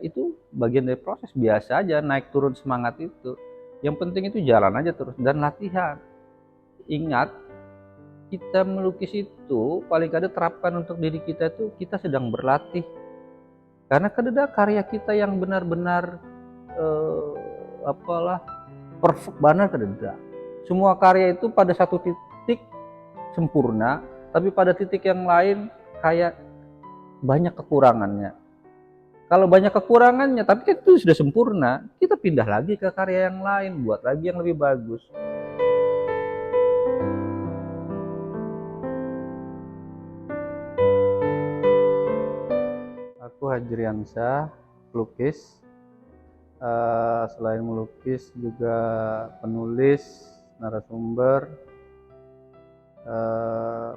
Itu bagian dari proses, biasa aja naik turun semangat itu. Yang penting itu jalan aja terus dan latihan. Ingat, kita melukis itu paling kada terapkan untuk diri kita itu kita sedang berlatih. Karena kan ada karya kita yang benar-benar apalah perfect banget kada. Semua karya itu pada satu titik sempurna, tapi pada titik yang lain kayak banyak kekurangannya. Kalau banyak kekurangannya, tapi kan itu sudah sempurna, kita pindah lagi ke karya yang lain, buat lagi yang lebih bagus. Aku Hajriansyah, pelukis. Selain melukis juga penulis, narasumber,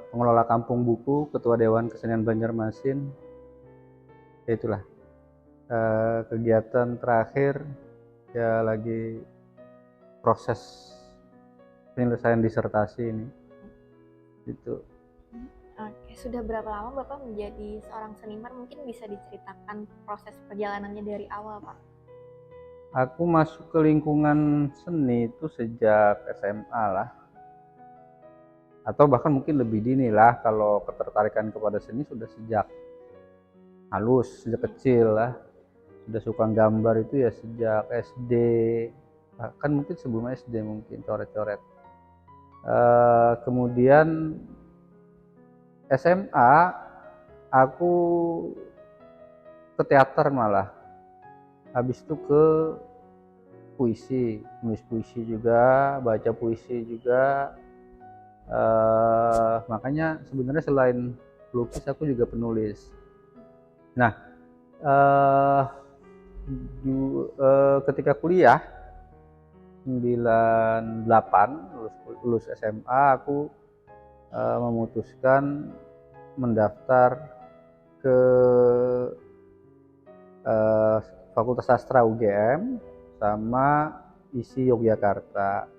pengelola kampung buku, ketua Dewan Kesenian Banjarmasin. Ya itulah kegiatan terakhir ya, lagi proses penyelesaian disertasi ini gitu. Oke, sudah berapa lama Bapak menjadi seorang seniman? Mungkin bisa diceritakan proses perjalanannya dari awal, Pak. Aku masuk ke lingkungan seni itu sejak SMA lah, atau bahkan mungkin lebih dini lah. Kalau ketertarikan kepada seni sudah sejak halus, sejak kecil lah. Sudah suka gambar itu ya sejak SD, bahkan mungkin sebelum SD mungkin coret-coret. Kemudian SMA aku ke teater malah, habis itu ke puisi, nulis puisi juga, baca puisi juga. Makanya sebenarnya selain pelukis aku juga penulis. Nah, ketika kuliah 98 lulus SMA, aku memutuskan mendaftar ke Fakultas Sastra UGM sama ISI Yogyakarta,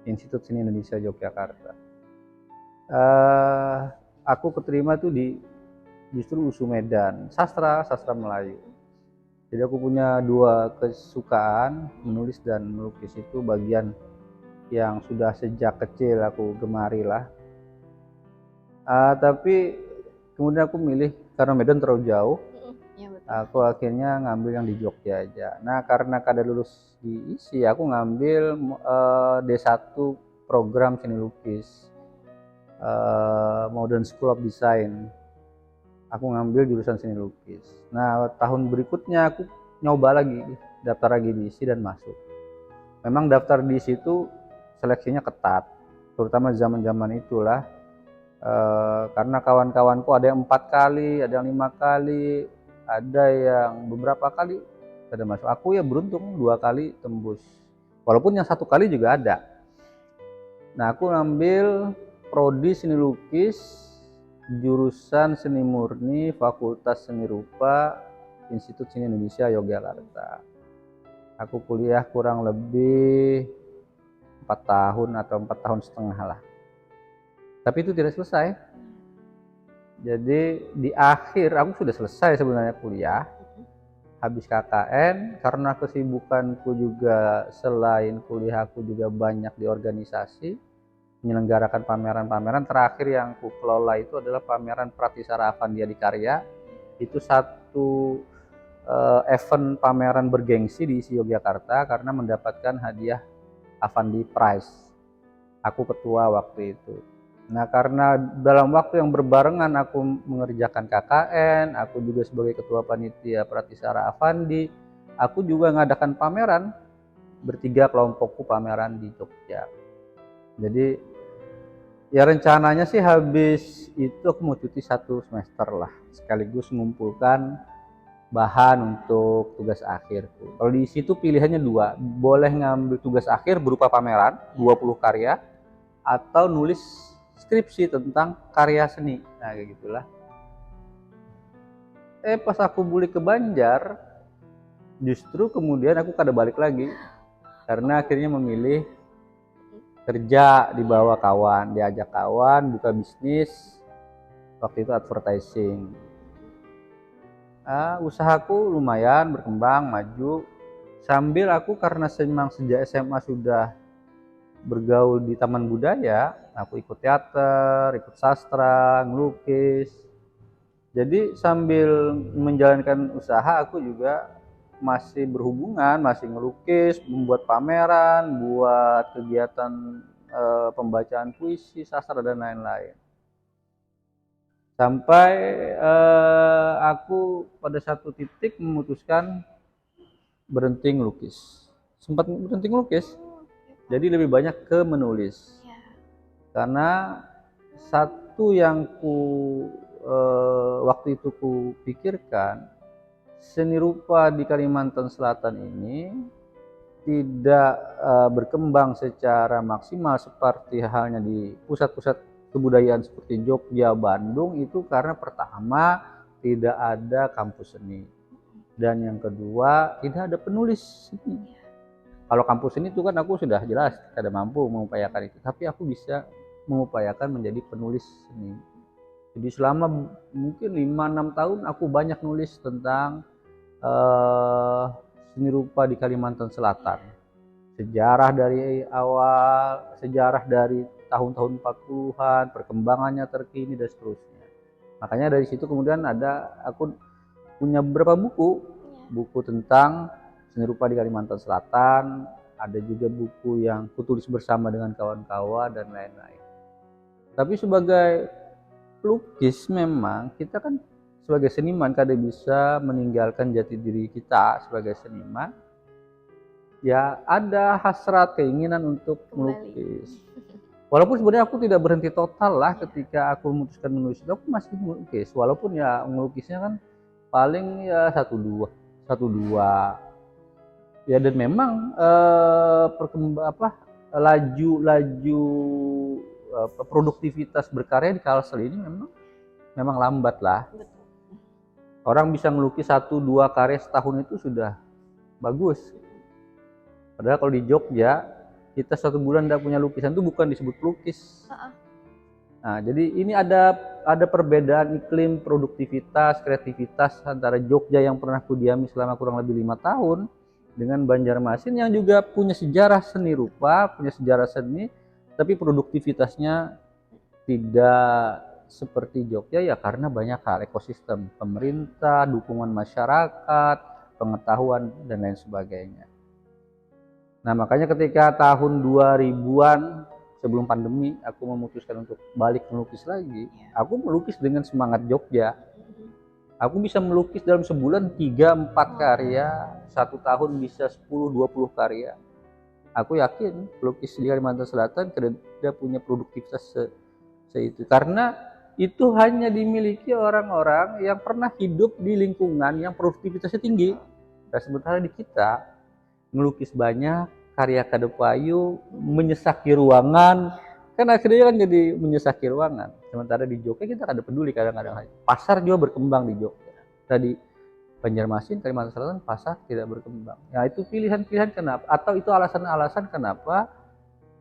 Institut Seni Indonesia Yogyakarta. Aku keterima tuh di justru USU Medan, sastra Melayu. Jadi aku punya dua kesukaan, menulis dan melukis. Itu bagian yang sudah sejak kecil aku gemari lah. Tapi kemudian aku milih karena Medan terlalu jauh. Ya, betul. Aku akhirnya ngambil yang di Jogja aja. Nah, karena kada lulus di ISI, aku ngambil D1 program seni lukis, Modern School of Design. Aku ngambil jurusan seni lukis. Nah, tahun berikutnya aku nyoba lagi, daftar lagi di ISI dan masuk. Memang daftar di situ seleksinya ketat, terutama zaman-zaman itulah. Karena kawan-kawanku ada yang 4 kali, ada yang 5 kali, ada yang beberapa kali ada masuk. Aku ya beruntung 2 kali tembus, walaupun yang 1 kali juga ada. Nah, aku ngambil prodi seni lukis, jurusan seni murni, Fakultas Seni Rupa, Institut Seni Indonesia Yogyakarta. Aku kuliah kurang lebih 4 tahun atau 4,5 tahun lah. Tapi itu tidak selesai. Jadi di akhir aku sudah selesai sebenarnya kuliah, habis KKN, karena kesibukanku juga selain kuliah aku juga banyak di organisasi, menyelenggarakan pameran-pameran. Terakhir yang aku kelola itu adalah pameran Pratisara Avandia di Karya. Itu satu event pameran bergengsi di ISI Yogyakarta karena mendapatkan hadiah Avandi Prize. Aku ketua waktu itu. Nah, karena dalam waktu yang berbarengan aku mengerjakan KKN, aku juga sebagai ketua panitia Pratisara Avandi, aku juga mengadakan pameran, bertiga kelompokku pameran di Jogja. Jadi ya rencananya sih habis itu aku mau cuti 1 semester lah, sekaligus mengumpulkan bahan untuk tugas akhirku. Kalau di situ pilihannya 2, boleh ngambil tugas akhir berupa pameran 20 karya, atau nulis skripsi tentang karya seni. Nah, kayak gitulah. Pas aku balik ke Banjar, justru kemudian aku kada balik lagi, karena akhirnya memilih kerja di bawah kawan, diajak kawan buka bisnis, waktu itu advertising. usahaku lumayan berkembang maju, sambil aku karena memang sejak SMA sudah bergaul di taman budaya, aku ikut teater, ikut sastra, ngelukis. Jadi sambil menjalankan usaha aku juga masih berhubungan, masih ngelukis, membuat pameran, buat kegiatan pembacaan puisi, sastra dan lain-lain. Sampai aku pada satu titik memutuskan berhenti ngelukis. Sempat berhenti ngelukis, Oh, oke, Pak. jadi lebih banyak ke menulis. Ya. Karena satu yang waktu itu ku pikirkan, seni rupa di Kalimantan Selatan ini tidak berkembang secara maksimal seperti halnya di pusat-pusat kebudayaan seperti Jogja, Bandung, itu karena pertama tidak ada kampus seni, dan yang kedua tidak ada penulis seni. Kalau kampus seni itu kan aku sudah jelas tidak mampu mengupayakan itu, tapi aku bisa mengupayakan menjadi penulis seni. Jadi selama mungkin 5-6 tahun aku banyak nulis tentang seni rupa di Kalimantan Selatan. Sejarah dari awal, sejarah dari tahun-tahun 40-an, perkembangannya terkini dan seterusnya. Makanya dari situ kemudian aku punya beberapa buku tentang seni rupa di Kalimantan Selatan, ada juga buku yang kutulis bersama dengan kawan-kawan dan lain-lain. Tapi sebagai pelukis memang kita kan sebagai seniman kadang bisa meninggalkan jati diri kita sebagai seniman. Ya ada hasrat keinginan untuk melukis. Walaupun sebenarnya aku tidak berhenti total lah ketika aku memutuskan menulis itu, aku masih melukis. Walaupun ya melukisnya kan paling ya satu dua. Ya dan memang laju produktivitas berkarya di Kalsel ini memang lambat lah. Betul. Orang bisa melukis 1-2 karya setahun itu sudah bagus. Padahal kalau di Jogja kita 1 bulan tidak punya lukisan itu bukan disebut pelukis. Nah, jadi ini ada perbedaan iklim produktivitas, kreativitas antara Jogja yang pernah kudiami selama kurang lebih 5 tahun dengan Banjarmasin yang juga punya sejarah seni rupa, punya sejarah seni, tapi produktivitasnya tidak seperti Jogja ya karena banyak hal, ekosistem pemerintah, dukungan masyarakat, pengetahuan dan lain sebagainya. Nah, makanya ketika tahun 2000-an sebelum pandemi aku memutuskan untuk balik melukis lagi, aku melukis dengan semangat Jogja. Aku bisa melukis dalam sebulan 3-4 karya, 1 tahun bisa 10-20 karya. Aku yakin pelukis di Kalimantan Selatan tidak punya produktivitas itu, karena itu hanya dimiliki orang-orang yang pernah hidup di lingkungan yang produktivitasnya tinggi. Dan sementara di kita melukis banyak, karya kadepayu, menyesaki ruangan, kan akhirnya kan jadi menyesaki ruangan. Sementara di Jogja kita kada peduli kadang-kadang. Pasar juga berkembang di Jogja. Tadi Banjarmasin, Kalimantan Selatan pasar tidak berkembang. Ya itu pilihan-pilihan kenapa, atau itu alasan-alasan kenapa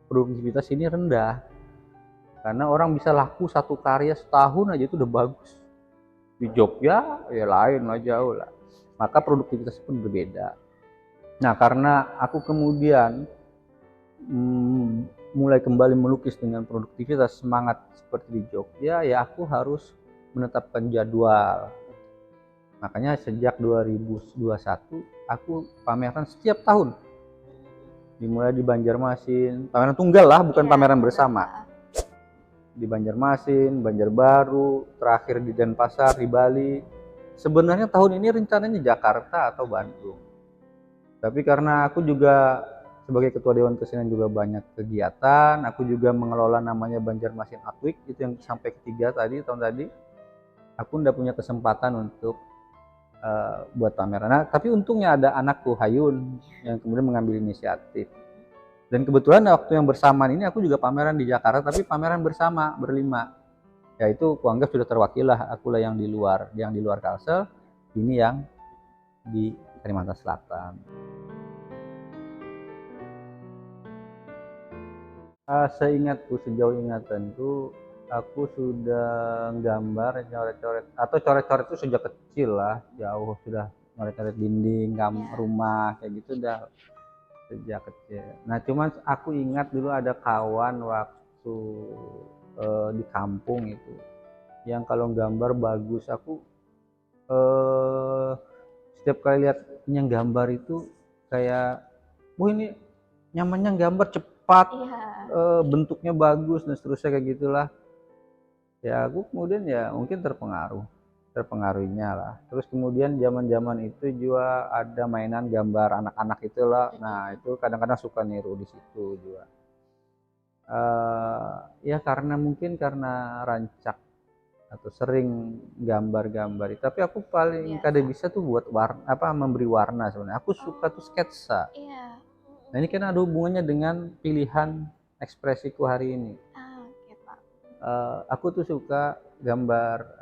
produktivitas ini rendah. Karena orang bisa laku 1 karya setahun aja itu udah bagus. Di Jogja ya lain lah, jauh lah. Maka produktivitas pun berbeda. Nah, karena aku kemudian mulai kembali melukis dengan produktivitas semangat seperti di Jogja, ya aku harus menetapkan jadwal. Makanya sejak 2021 aku pameran setiap tahun. Dimulai di Banjarmasin, pameran tunggal lah, bukan pameran bersama. Di Banjarmasin, Banjarbaru, terakhir di Denpasar, di Bali. Sebenarnya tahun ini rencananya Jakarta atau Bandung. Tapi karena aku juga sebagai ketua Dewan Kesenian juga banyak kegiatan, aku juga mengelola namanya Banjarmasin Art Week, itu yang sampai ketiga tadi, tahun tadi. Aku tidak punya kesempatan untuk buat pameran. Nah, tapi untungnya ada anakku Hayun yang kemudian mengambil inisiatif. Dan kebetulan waktu yang bersamaan ini aku juga pameran di Jakarta, tapi pameran bersama berlima. Yaitu kuanggap sudah terwakil lah, akulah yang di luar Kalsel, ini yang di Kalimantan Selatan. Seingatku, sejauh ingatan itu aku sudah gambar coret-coret atau coret-coret itu sejak kecil lah, jauh sudah coret-coret dinding, Ya. rumah kayak gitu udah sejak kecil. Nah, cuman aku ingat dulu ada kawan waktu di kampung itu yang kalau gambar bagus. Aku setiap kali lihat yang gambar itu kayak, wah ini nyamannya gambar cepat, Iya. bentuknya bagus dan seterusnya kayak gitulah. Ya aku kemudian ya mungkin terpengaruhinya lah. Terus kemudian zaman-zaman itu juga ada mainan gambar anak-anak itulah. Nah itu kadang-kadang suka niru di situ juga. Ya karena mungkin karena rancak atau sering gambar-gambar. Tapi aku paling kada Biasa. bisa tuh buat warna apa memberi warna sebenarnya. Aku suka tuh sketsa. Iya. Nah ini kan ada hubungannya dengan pilihan ekspresiku hari ini. Oke, Pak. Aku tuh suka gambar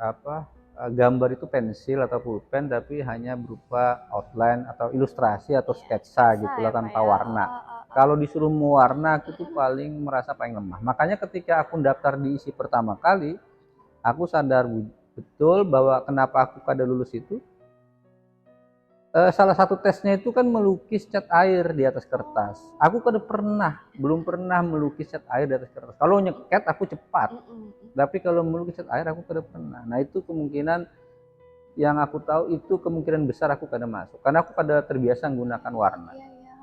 gambar itu pensil atau pulpen tapi hanya berupa outline atau ilustrasi atau sketsa Sketsa gitulah ya, Pak tanpa ya. warna. Kalau disuruh mewarna aku tuh paling merasa paling lemah. Makanya ketika aku daftar di ISI pertama kali, aku sadar betul bahwa kenapa aku kada lulus itu. Salah satu tesnya itu kan melukis cat air di atas kertas. Aku belum pernah melukis cat air di atas kertas. Kalau nyeket aku cepat, tapi kalau melukis cat air aku kada pernah. Nah itu kemungkinan yang aku tahu itu kemungkinan besar aku kada masuk, karena aku kada terbiasa menggunakan warna. Iya, iya.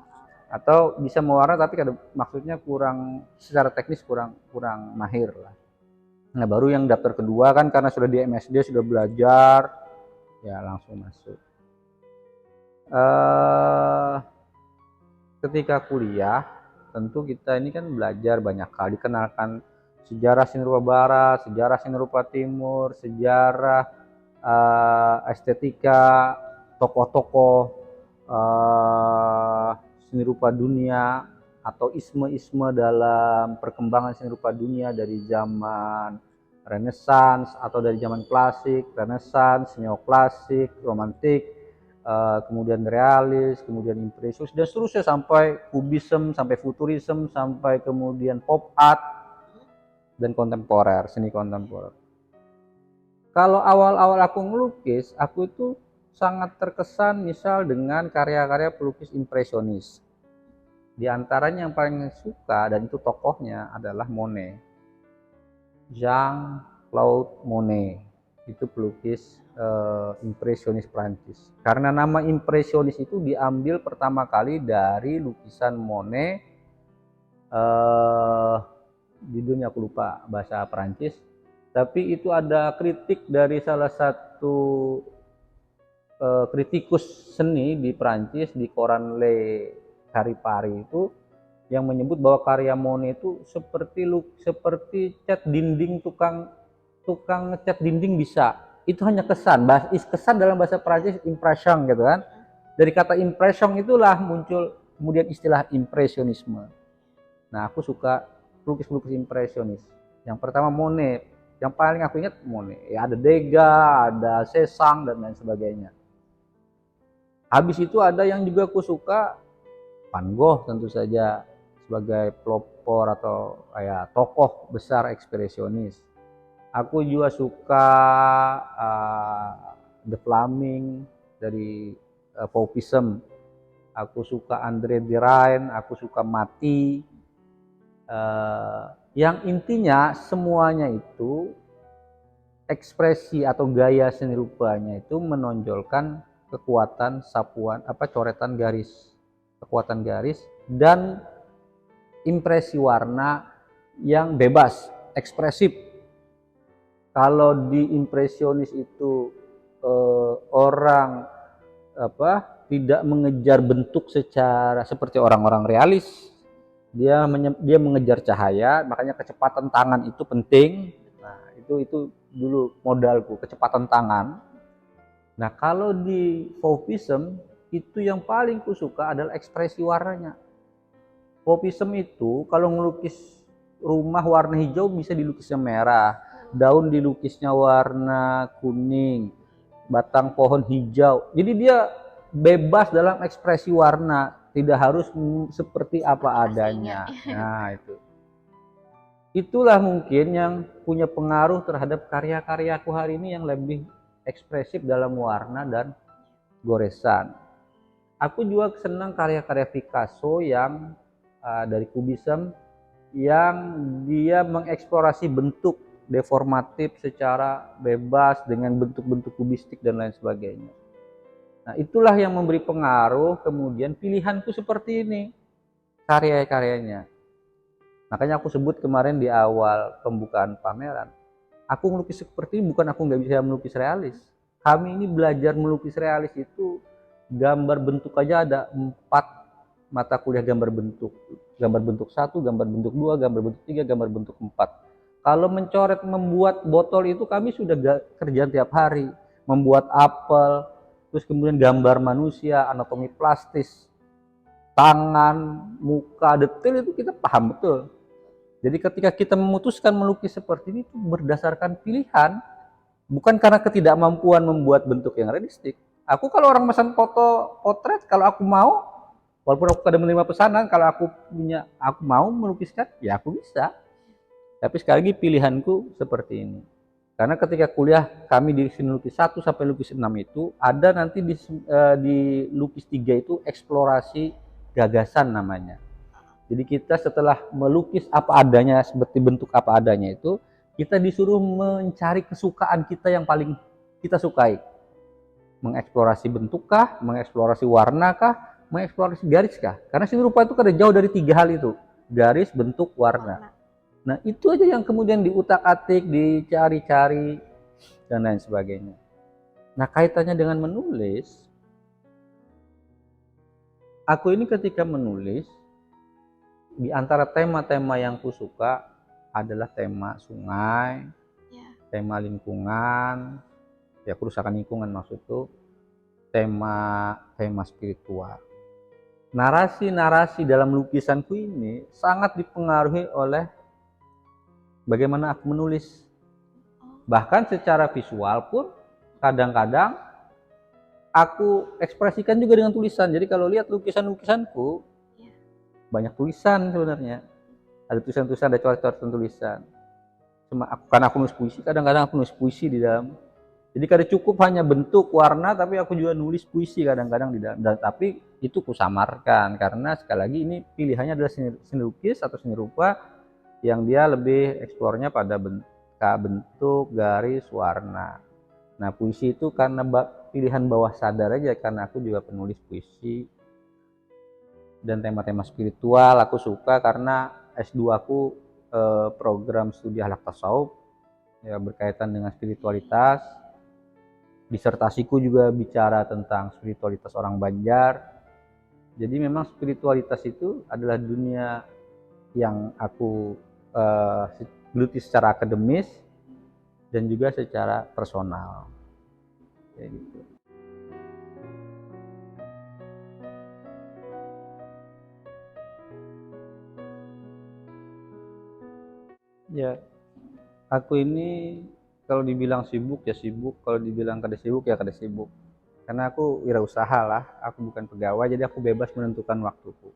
Atau bisa mewarna tapi kada, maksudnya kurang secara teknis kurang mahir lah. Nah baru yang daftar kedua kan karena sudah di MSD sudah belajar, ya langsung masuk. Ketika kuliah tentu kita ini kan belajar banyak hal, dikenalkan sejarah seni rupa barat, sejarah seni rupa timur, sejarah estetika, tokoh-tokoh seni rupa dunia atau isme-isme dalam perkembangan seni rupa dunia dari zaman Renaissance atau dari zaman klasik, Renaissance, neoklasik, romantik, kemudian realis, kemudian impresionis dan seterusnya sampai kubisme, sampai futurisme, sampai kemudian pop art dan kontemporer, seni kontemporer. Kalau awal-awal aku ngelukis, aku itu sangat terkesan misal dengan karya-karya pelukis impresionis. Di antaranya yang paling suka dan itu tokohnya adalah Monet. Jean-Claude Monet. Itu pelukis impresionis Prancis. Karena nama impresionis itu diambil pertama kali dari lukisan Monet, judulnya aku lupa bahasa Prancis, tapi itu ada kritik dari salah satu kritikus seni di Prancis di koran Le Charifari itu yang menyebut bahwa karya Monet itu seperti cat dinding, tukang ngecat dinding bisa. Itu hanya kesan dalam bahasa Prancis impression gitu kan. Dari kata impression itulah muncul kemudian istilah impresionisme. Nah aku suka pelukis impresionis. Yang pertama Monet, yang paling aku ingat Monet. Ya ada Degas, ada Cézanne dan lain sebagainya. Habis itu ada yang juga aku suka, Van Gogh tentu saja sebagai pelopor atau kayak tokoh besar ekspresionis. Aku juga suka The Flaming dari Fauvism. Aku suka André Derain, aku suka Mati. Yang intinya semuanya itu ekspresi atau gaya seni rupanya itu menonjolkan kekuatan sapuan coretan garis, kekuatan garis dan impresi warna yang bebas, ekspresif. Kalau di impresionis itu orang tidak mengejar bentuk secara seperti orang-orang realis, dia mengejar cahaya, makanya kecepatan tangan itu penting. Nah itu dulu modalku, kecepatan tangan. Nah kalau di Fauvism itu yang paling kusuka adalah ekspresi warnanya. Fauvism itu kalau ngelukis rumah warna hijau bisa dilukisnya merah, daun dilukisnya warna kuning, batang pohon hijau. Jadi dia bebas dalam ekspresi warna, tidak harus seperti apa adanya. Nah itu. Itulah mungkin yang punya pengaruh terhadap karya-karyaku hari ini yang lebih ekspresif dalam warna dan goresan. Aku juga senang karya-karya Picasso yang dari Kubism, yang dia mengeksplorasi bentuk deformatif secara bebas dengan bentuk-bentuk kubistik dan lain sebagainya. Nah, itulah yang memberi pengaruh kemudian pilihanku seperti ini karya-karyanya. Makanya aku sebut kemarin di awal pembukaan pameran, aku melukis seperti ini bukan aku nggak bisa melukis realis. Kami ini belajar melukis realis itu gambar bentuk aja ada 4 mata kuliah gambar bentuk. Gambar bentuk 1, gambar bentuk 2, gambar bentuk 3, gambar bentuk 4. Kalau mencoret membuat botol itu kami sudah kerjaan tiap hari. Membuat apel, terus kemudian gambar manusia, anatomi plastis, tangan, muka, detail itu kita paham betul. Jadi ketika kita memutuskan melukis seperti ini itu berdasarkan pilihan, bukan karena ketidakmampuan membuat bentuk yang realistik. Aku kalau orang pesan foto potret, kalau aku mau, walaupun aku kadang menerima pesanan, kalau aku mau melukiskan, ya aku bisa. Tapi sekali lagi pilihanku seperti ini. Karena ketika kuliah kami di sini lukis 1 sampai lukis 6 itu ada nanti di lukis 3 itu eksplorasi gagasan namanya. Jadi kita setelah melukis apa adanya seperti bentuk apa adanya itu, kita disuruh mencari kesukaan kita yang paling kita sukai. Mengeksplorasi bentukkah, mengeksplorasi warnakah, mengeksplorasi gariskah? Karena seni rupa itu kan jauh dari 3 hal itu. Garis, bentuk, warna. Nah, itu aja yang kemudian diutak-atik, dicari-cari dan lain sebagainya. Nah, kaitannya dengan menulis, aku ini ketika menulis di antara tema-tema yang ku suka adalah tema sungai, tema lingkungan, ya kerusakan lingkungan maksudku, tema spiritual. Narasi-narasi dalam lukisanku ini sangat dipengaruhi oleh bagaimana aku menulis. Bahkan secara visual pun kadang-kadang aku ekspresikan juga dengan tulisan. Jadi kalau lihat lukisan-lukisanku, banyak tulisan sebenarnya. Ada tulisan-tulisan, ada coret-coretan tulisan. Karena aku nulis puisi, kadang-kadang aku nulis puisi di dalam. Jadi kadang cukup hanya bentuk, warna, tapi aku juga nulis puisi kadang-kadang di dalam. Tapi itu kusamarkan, karena sekali lagi ini pilihannya adalah seni lukis atau seni rupa yang dia lebih eksplornya pada bentuk, garis, warna. Nah, puisi itu karena pilihan bawah sadar aja, karena aku juga penulis puisi. Dan tema-tema spiritual aku suka karena S2 aku program studi akhlak tasawuf ya, berkaitan dengan spiritualitas. Disertasiku juga bicara tentang spiritualitas orang Banjar. Jadi memang spiritualitas itu adalah dunia yang aku geluti secara akademis dan juga secara personal. Kayak gitu. Ya, aku ini kalau dibilang sibuk ya sibuk, kalau dibilang kada sibuk ya kada sibuk. Karena aku wirausaha lah, aku bukan pegawai, jadi aku bebas menentukan waktuku.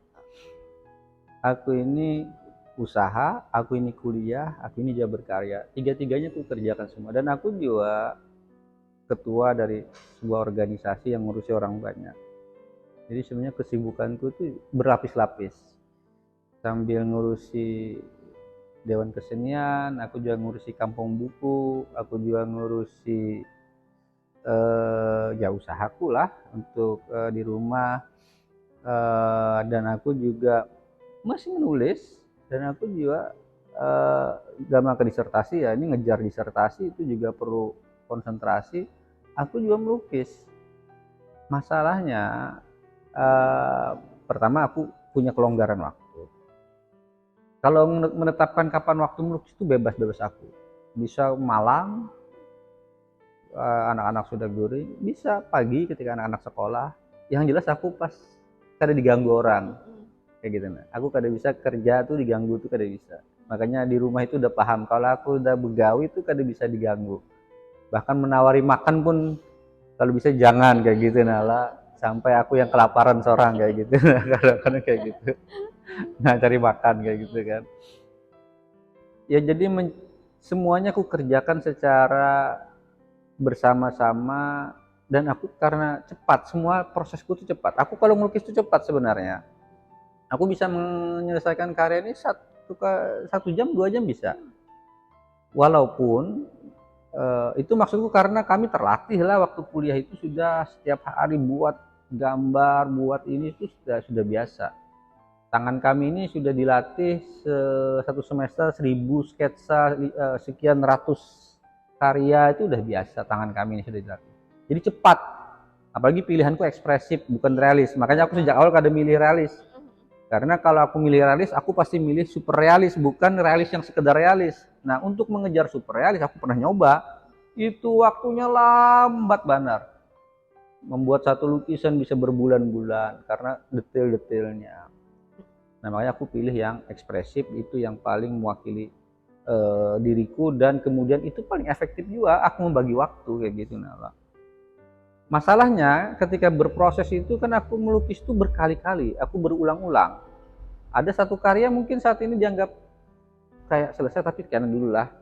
Aku ini usaha, aku ini kuliah, aku ini juga berkarya. Tiga-tiganya aku kerjakan semua. Dan aku juga ketua dari sebuah organisasi yang ngurusi orang banyak. Jadi sebenarnya kesibukanku itu berlapis-lapis. Sambil ngurusi Dewan Kesenian, aku juga ngurusi kampung buku, aku juga ngurusi ya usahaku lah untuk di rumah, dan aku juga masih menulis, dan aku juga dalam rangka disertasi ya, ini ngejar disertasi itu juga perlu konsentrasi. Aku juga melukis. Masalahnya pertama aku punya kelonggaran waktu. Kalau menetapkan kapan waktu melukis itu bebas-bebas aku. Bisa malam, anak-anak sudah guring, bisa pagi ketika anak-anak sekolah. Yang jelas aku pas kada diganggu orang, kayak gitu. Nah, aku kada bisa kerja tuh diganggu tuh kada bisa. Makanya di rumah itu udah paham kalau aku udah begawi itu kada bisa diganggu. Bahkan menawari makan pun kalau bisa jangan kayak gitu, nah sampai aku yang kelaparan seorang kayak gitu. Kadang-kadang kayak gitu. Nah, cari makan kayak gitu kan. Ya jadi semuanya aku kerjakan secara bersama-sama, dan aku karena cepat, semua prosesku tuh cepat. Aku kalau melukis tuh cepat sebenarnya. Aku bisa menyelesaikan karya ini 1 jam 2 jam bisa. Walaupun itu maksudku karena kami terlatih lah waktu kuliah itu, sudah setiap hari buat gambar, buat ini itu sudah biasa. Tangan kami ini sudah dilatih 1 semester 1000 sketsa, sekian ratus karya, itu udah biasa. Tangan kami ini sudah dilatih. Jadi cepat. Apalagi pilihanku ekspresif, bukan realis. Makanya aku sejak awal kada milih realis. Karena kalau aku milih realis, aku pasti milih super realis, bukan realis yang sekedar realis. Nah, untuk mengejar super realis, aku pernah nyoba. Itu waktunya lambat benar. Membuat satu lukisan bisa berbulan-bulan karena detail-detailnya. Nah, makanya aku pilih yang ekspresif, itu yang paling mewakili diriku, dan kemudian itu paling efektif juga. Aku membagi waktu kayak gitu. Nah, masalahnya ketika berproses itu kan aku melukis itu berkali-kali, aku berulang-ulang. Ada satu karya mungkin saat ini dianggap kayak selesai, tapi karena dulu lah.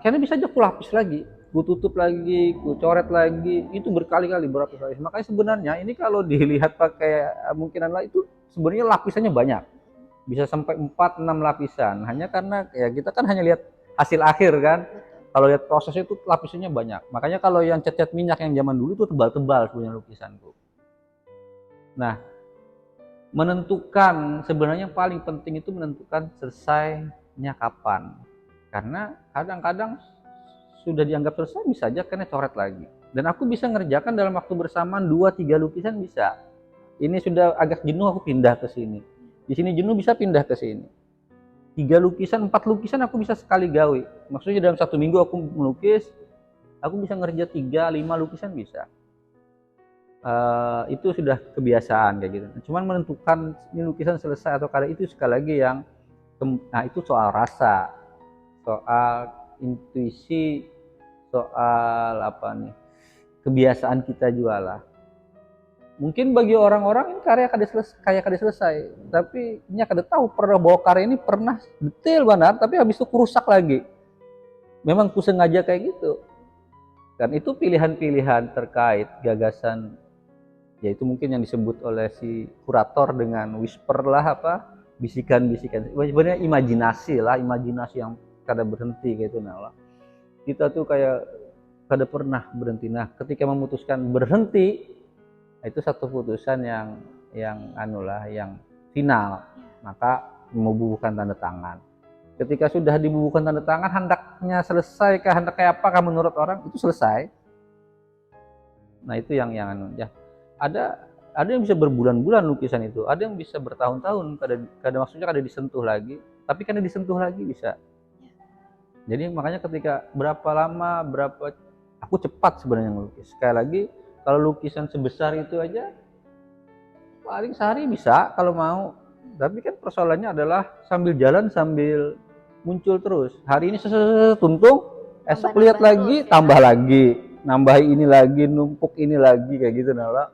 Karena bisa aja aku lapis lagi, ku tutup lagi, ku coret lagi, itu berkali-kali, berapa kali. Makanya sebenarnya ini kalau dilihat pakai mungkinan lah, itu sebenarnya lapisannya banyak. Bisa sampai 4-6 lapisan. Hanya karena ya kita kan hanya lihat hasil akhir kan. Kalau lihat prosesnya itu lapisannya banyak. Makanya kalau yang cat-cat minyak yang zaman dulu itu tebal-tebal sebenarnya lukisanku. Nah, menentukan sebenarnya yang paling penting itu menentukan selesainya kapan. Karena kadang-kadang sudah dianggap selesai bisa aja karena coret lagi. Dan aku bisa ngerjakan dalam waktu bersamaan 2-3 lukisan bisa. Ini sudah agak jenuh, aku pindah ke sini. Di sini jenuh, bisa pindah ke sini. 3 lukisan, 4 lukisan aku bisa sekali gawe. Maksudnya dalam 1 minggu aku melukis, aku bisa ngerja 3-5 lukisan bisa. Itu sudah kebiasaan kayak gitu. Cuman menentukan ini lukisan selesai atau kada, itu sekali lagi yang, nah itu soal rasa, soal intuisi, soal apa nih, kebiasaan kita juga lah. Mungkin bagi orang-orang ini karya kada selesai, tapi ini kada tahu pernah bahwa karya ini pernah detail benar, tapi habis itu kurusak lagi. Memang ku sengaja kayak gitu. Dan itu pilihan-pilihan terkait gagasan, yaitu mungkin yang disebut oleh si kurator dengan whisper lah, apa, bisikan-bisikan. Sebenarnya imajinasi lah, imajinasi yang kada berhenti gitu. Nah, kita tuh kayak kada pernah berhenti. Nah, ketika memutuskan berhenti, itu satu putusan yang anulah, yang final. Maka membubuhkan tanda tangan. Ketika sudah dibubuhkan tanda tangan, hendaknya selesai, hendak kayak apakah menurut orang itu selesai. Nah, itu yang anu ya. Ada yang bisa berbulan-bulan lukisan itu, ada yang bisa bertahun-tahun, kada maksudnya kada disentuh lagi, tapi kada disentuh lagi bisa. Jadi makanya ketika berapa lama, aku cepat sebenarnya melukis. Sekali lagi, kalau lukisan sebesar itu aja paling sehari bisa kalau mau. Tapi kan persoalannya adalah sambil jalan sambil muncul terus. Hari ini tuntung, esok lihat lagi, tambah lagi, nambah ini lagi, numpuk ini lagi kayak gitu nah.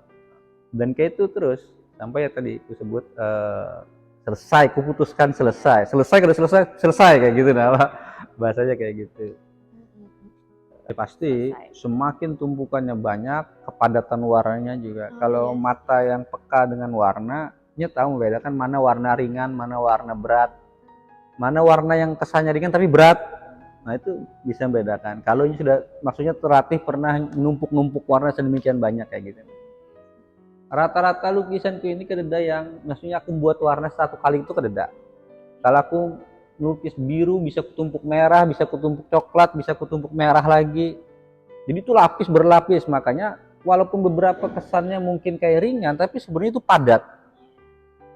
Dan kayak itu terus sampai ya tadi aku sebut selesai, kuputuskan selesai kada selesai kayak gitu nah. Bahasanya kayak gitu. Pasti semakin tumpukannya banyak, kepadatan warnanya juga. Kalau mata yang peka dengan warnanya tahu membedakan mana warna ringan, mana warna berat, mana warna yang kesannya ringan tapi berat. Nah, itu bisa membedakan. Kalau ini sudah maksudnya terlatih, pernah numpuk-numpuk warna sedemikian banyak kayak gitu. Rata-rata lukisanku ini kededa yang maksudnya aku buat warna satu kali itu kededa. Kalau aku lukis biru bisa kutumpuk merah, bisa kutumpuk coklat, bisa kutumpuk merah lagi. Jadi itu lapis berlapis, makanya walaupun beberapa kesannya mungkin kayak ringan, tapi sebenarnya itu padat.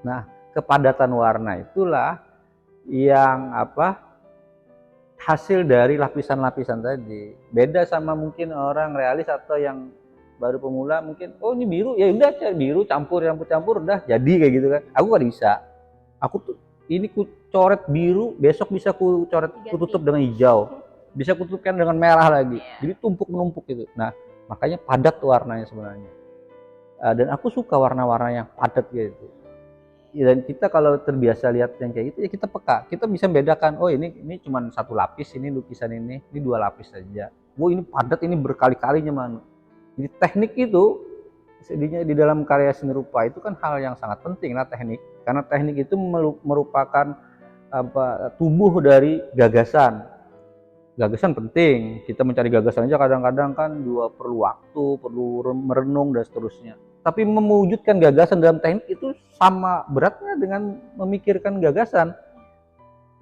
Nah, kepadatan warna itulah yang hasil dari lapisan-lapisan tadi. Beda sama mungkin orang realis atau yang baru pemula, mungkin oh ini biru ya udah biru campur udah jadi kayak gitu kan. Aku gak bisa. Aku tuh ini ku coret biru, besok bisa ku coret, ku tutup dengan hijau, bisa ku tutupkan dengan merah lagi. Jadi tumpuk menumpuk gitu. Nah, makanya padat warnanya sebenarnya. Dan aku suka warna-warna yang padat gitu. dan kita kalau terbiasa lihat yang kayak gitu ya kita peka, kita bisa membedakan, oh ini cuma satu lapis, ini lukisan ini 2 lapis saja, oh ini padat, ini berkali-kalinya mana. Jadi teknik itu di dalam karya seni rupa itu kan hal yang sangat penting lah, teknik, karena teknik itu merupakan tubuh dari gagasan. Gagasan penting, kita mencari gagasan aja kadang-kadang kan perlu waktu, perlu merenung dan seterusnya. Tapi mewujudkan gagasan dalam teknik itu sama beratnya dengan memikirkan gagasan.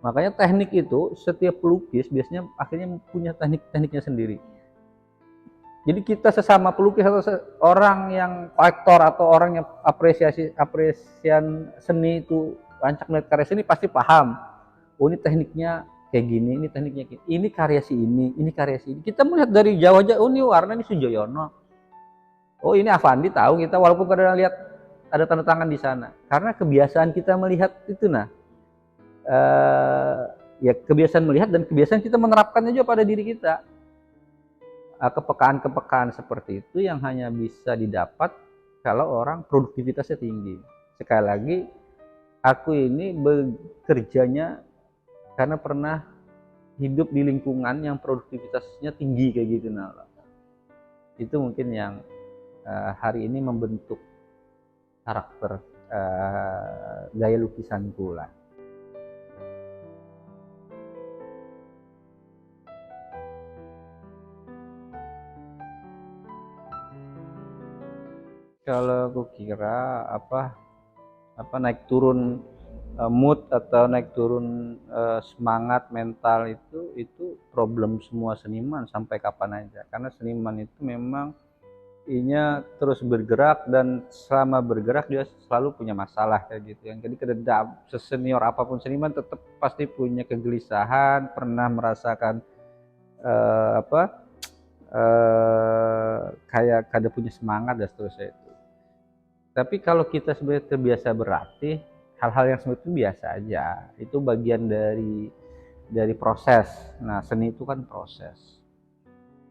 Makanya teknik itu setiap pelukis biasanya akhirnya punya teknik-tekniknya sendiri. Jadi kita sesama pelukis atau orang yang kolektor atau orang yang apresian seni itu rancak melihat karya seni pasti paham. Oh ini tekniknya kayak gini, ini tekniknya gini, ini karya si ini karya si ini. Kita melihat dari jauh aja, oh ini warna, ini Sujoyono, oh ini Avandi, tahu kita walaupun kadang lihat ada tanda tangan di sana, karena kebiasaan kita melihat itu. Nah ya kebiasaan melihat dan kebiasaan kita menerapkannya juga pada diri kita. Kepekaan-kepekaan seperti itu yang hanya bisa didapat kalau orang produktivitasnya tinggi. Sekali lagi, aku ini bekerjanya karena pernah hidup di lingkungan yang produktivitasnya tinggi kayak gitu. Nah, itu mungkin yang hari ini membentuk karakter gaya lukisanku lah. Kalau aku kira naik turun mood atau naik turun semangat mental itu problem semua seniman sampai kapan aja, karena seniman itu memang inya terus bergerak dan selama bergerak dia selalu punya masalah kayak gitu. Yang jadi kededam sesenior apapun seniman tetap pasti punya kegelisahan, pernah merasakan kayak kada punya semangat dan seterusnya itu. Tapi kalau kita sebenarnya terbiasa berlatih, hal-hal yang seperti itu biasa aja. Itu bagian dari proses. Nah, seni itu kan proses.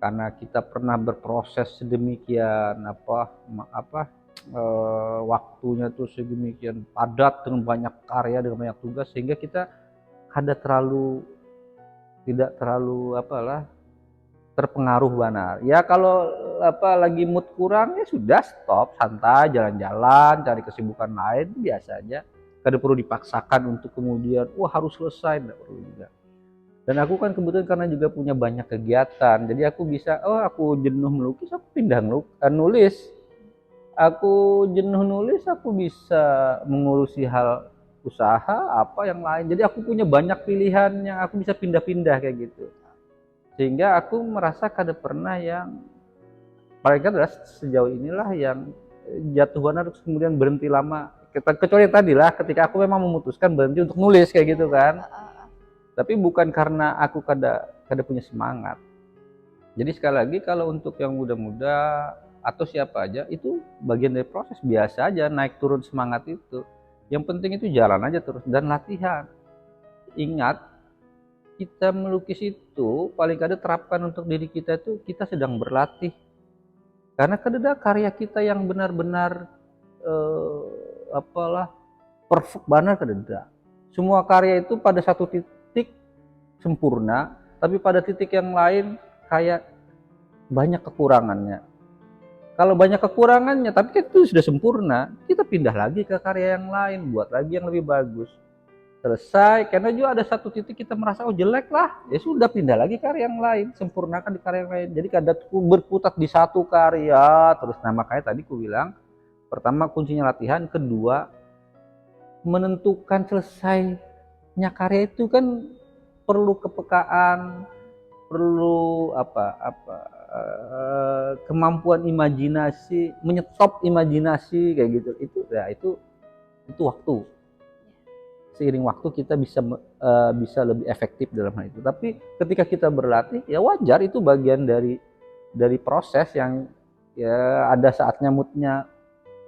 Karena kita pernah berproses sedemikian waktunya tuh sedemikian padat dengan banyak karya, dengan banyak tugas, sehingga kita tidak terlalu terpengaruh benar. Ya kalau lagi mood kurang ya sudah stop, santai, jalan-jalan, cari kesibukan lain, biasa aja. Kada perlu dipaksakan untuk kemudian harus selesai, tidak perlu juga. Dan aku kan kebetulan karena juga punya banyak kegiatan, jadi aku bisa aku jenuh melukis, aku pindah nulis. Aku jenuh nulis, aku bisa mengurusi hal usaha yang lain. Jadi aku punya banyak pilihan yang aku bisa pindah-pindah kayak gitu. Sehingga aku merasa kada pernah yang paling adalah sejauh inilah yang jatuh benar terus kemudian berhenti lama. Kecuali tadi lah ketika aku memang memutuskan berhenti untuk nulis kayak gitu kan. Tapi bukan karena aku kada punya semangat. Jadi sekali lagi kalau untuk yang muda-muda atau siapa aja itu bagian dari proses, biasa aja naik turun semangat itu. Yang penting itu jalan aja terus dan latihan. Ingat, kita melukis itu paling kada terapkan untuk diri kita itu kita sedang berlatih. Karena kada karya kita yang benar-benar perfect benar, kada. Semua karya itu pada satu titik sempurna, tapi pada titik yang lain kayak banyak kekurangannya. Kalau banyak kekurangannya tapi itu sudah sempurna, kita pindah lagi ke karya yang lain, buat lagi yang lebih bagus. Selesai, karena juga ada satu titik kita merasa jelek lah, ya sudah pindah lagi karya yang lain, sempurnakan di karya yang lain. Jadi kada berkutat di satu karya terus. Nah makanya tadi ku bilang, pertama kuncinya latihan, kedua menentukan selesainya karya itu kan perlu kepekaan, perlu kemampuan imajinasi, menyetop imajinasi kayak gitu. Itu waktu. Seiring waktu kita bisa lebih efektif dalam hal itu. Tapi ketika kita berlatih ya wajar, itu bagian dari proses yang ya ada saatnya moodnya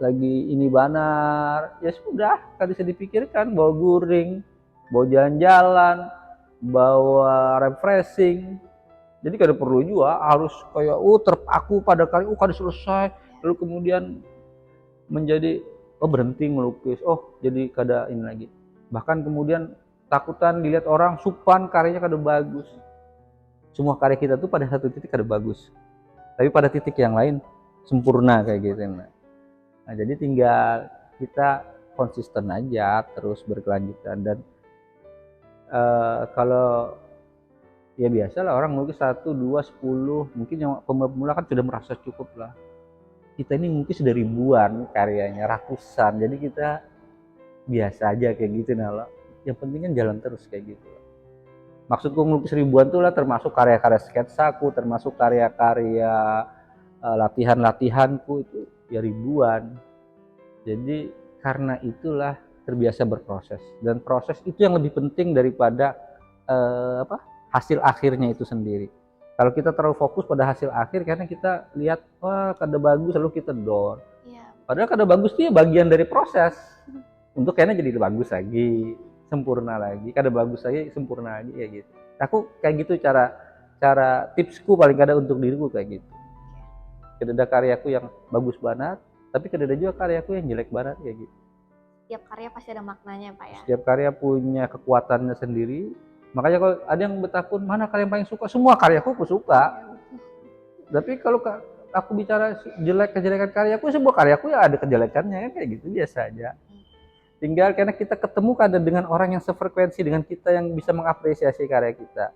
lagi ini banar, ya sudah kan bisa dipikirkan, bawa guring, bawa jalan-jalan, bawa refreshing. Jadi kada perlu juga harus kayak terpaku pada kali kada selesai lalu kemudian menjadi oh berhenti melukis, oh jadi kada ini lagi. Bahkan kemudian takutan dilihat orang supan karyanya kada bagus. Semua karya kita tuh pada satu titik kada bagus, tapi pada titik yang lain sempurna kayak gitu. Nah jadi tinggal kita konsisten aja terus berkelanjutan. Dan kalau ya biasa lah orang melukis 1, 2, 10, mungkin yang pemula kan sudah merasa cukup lah. Kita ini mungkin sudah ribuan karyanya, ratusan, jadi kita biasa aja kayak gitu. Nah yang penting kan jalan terus kayak gitu. Maksudku melukis ribuan tuh lah termasuk karya-karya sketsaku, termasuk karya-karya latihan-latihanku itu ya ribuan. Jadi karena itulah terbiasa berproses, dan proses itu yang lebih penting daripada hasil akhirnya itu sendiri. Kalau kita terlalu fokus pada hasil akhir karena kita lihat wah kada bagus lalu kita down. Padahal kada bagus itu ya bagian dari proses untuk kayaknya jadi bagus lagi, sempurna lagi, kada bagus lagi, sempurna lagi ya gitu. Aku kayak gitu cara tipsku paling kada untuk diriku kayak gitu. Kada ada karyaku yang bagus banget, tapi kada ada juga karyaku yang jelek banget kayak gitu. Setiap karya pasti ada maknanya Pak ya. Setiap karya punya kekuatannya sendiri. Makanya kalau ada yang bertakun mana karya yang paling suka, semua karyaku aku suka. Tapi kalau aku bicara kejelekan karyaku, semua karyaku ya ada kejelekannya kan kayak gitu biasa aja. Tinggal karena kita ketemu kadang dengan orang yang sefrekuensi dengan kita yang bisa mengapresiasi karya kita.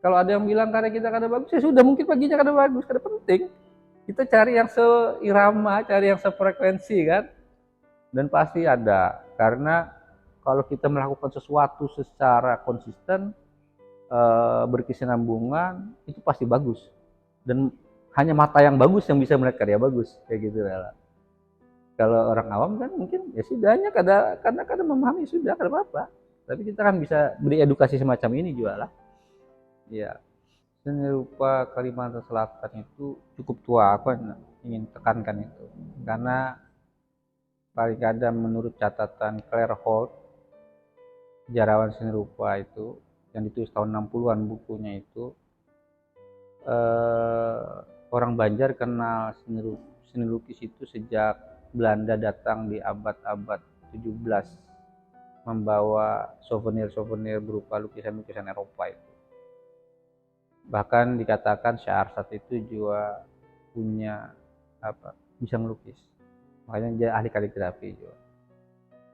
Kalau ada yang bilang karya kita kada bagus, ya sudah mungkin baginya kada bagus, kada penting. Kita cari yang seirama, cari yang sefrekuensi kan. Dan pasti ada, karena kalau kita melakukan sesuatu secara konsisten, berkesinambungan, itu pasti bagus. Dan hanya mata yang bagus yang bisa melihat karya bagus kayak gitu lah. Kalau orang awam kan mungkin ya sudahnya karena kada memahami sudah kada apa-apa. Tapi kita kan bisa beri edukasi semacam ini juga lah. Ya, seni rupa Kalimantan Selatan itu cukup tua, aku ingin tekankan itu. Karena paling kadang menurut catatan Claire Holt, sejarawan seni rupa itu yang ditulis tahun 60-an bukunya itu, orang Banjar kenal seni lukis itu sejak Belanda datang di abad-abad 17 membawa souvenir-souvenir berupa lukisan-lukisan Eropa itu. Bahkan dikatakan Syaharsat itu juga punya bisa melukis. Makanya dia ahli kaligrafi juga.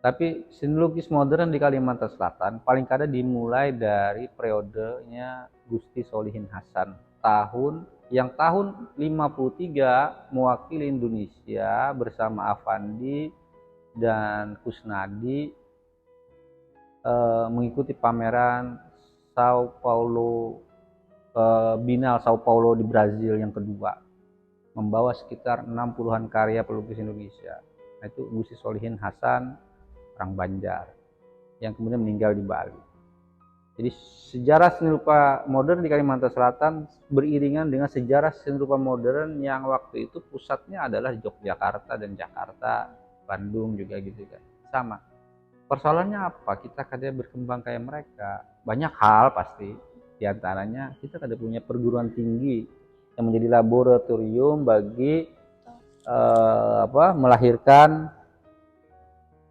Tapi seni lukis modern di Kalimantan Selatan paling kada dimulai dari periodenya Gusti Solihin Hasan tahun 53 mewakili Indonesia bersama Afandi dan Kusnadi mengikuti pameran Bienal Sao Paulo di Brazil yang kedua, membawa sekitar 60-an karya pelukis Indonesia. Nah, itu Gusti Solihin Hasan, orang Banjar, yang kemudian meninggal di Bali. Jadi sejarah seni rupa modern di Kalimantan Selatan beriringan dengan sejarah seni rupa modern yang waktu itu pusatnya adalah Yogyakarta dan Jakarta, Bandung juga gitu kan. Sama. Persoalannya apa? Kita kadang berkembang kayak mereka. Banyak hal pasti. Di antaranya kita kadang punya perguruan tinggi yang menjadi laboratorium bagi melahirkan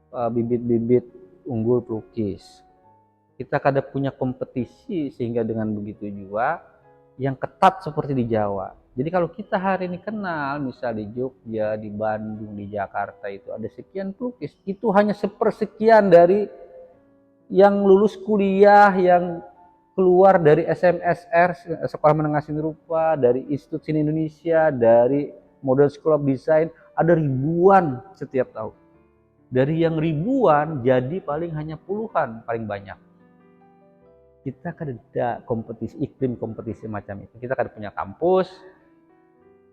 bibit-bibit unggul pelukis. Kita kadang punya kompetisi sehingga dengan begitu juga yang ketat seperti di Jawa. Jadi kalau kita hari ini kenal misal di Jogja, di Bandung, di Jakarta itu ada sekian pelukis, itu hanya sepersekian dari yang lulus kuliah, yang keluar dari SMSR, Sekolah Menengah Seni Rupa, dari Institut Seni Indonesia, dari Modern School of Design, ada ribuan setiap tahun. Dari yang ribuan jadi paling hanya puluhan paling banyak. Kita kan ada kompetisi, iklim kompetisi macam itu. Kita kan punya kampus.